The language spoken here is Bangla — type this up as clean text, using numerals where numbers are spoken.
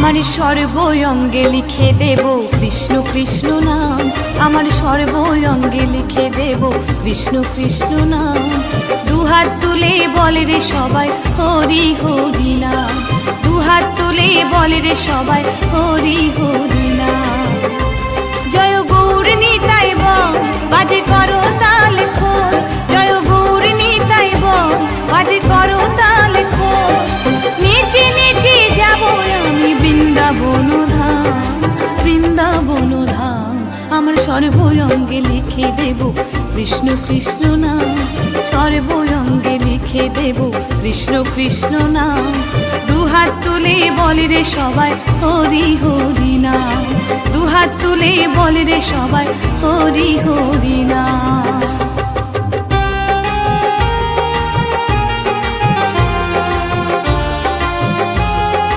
আমার সর্বঙ্গে লিখে দেব কৃষ্ণ কৃষ্ণ নাম, আমার সর্বঙ্গে লিখে দেব কৃষ্ণ কৃষ্ণ নাম। দুহাত তুলে বলে রে সবাই হরি হরি নাম, দুহাত তুলে বলে রে সবাই হরি হরি নাম। জয় গৌর নিতাই বল বাজে করো তাল খোল, জয় গৌর নিতাই বল বাজে করো তাল খোল। নেচে নেচে যাব আমি বৃন্দাবন ধাম, বৃন্দাবন ধাম। আমার সর্বঙ্গে লিখে দেব কৃষ্ণ কৃষ্ণ নাম, সর্বঙ্গে লিখে দেব কৃষ্ণ কৃষ্ণ নাম। দুহাত তুলে বলে রে সবাই হরি হরি নাম, দুহাত তুলে বলে রে সবাই হরি হরি নাম।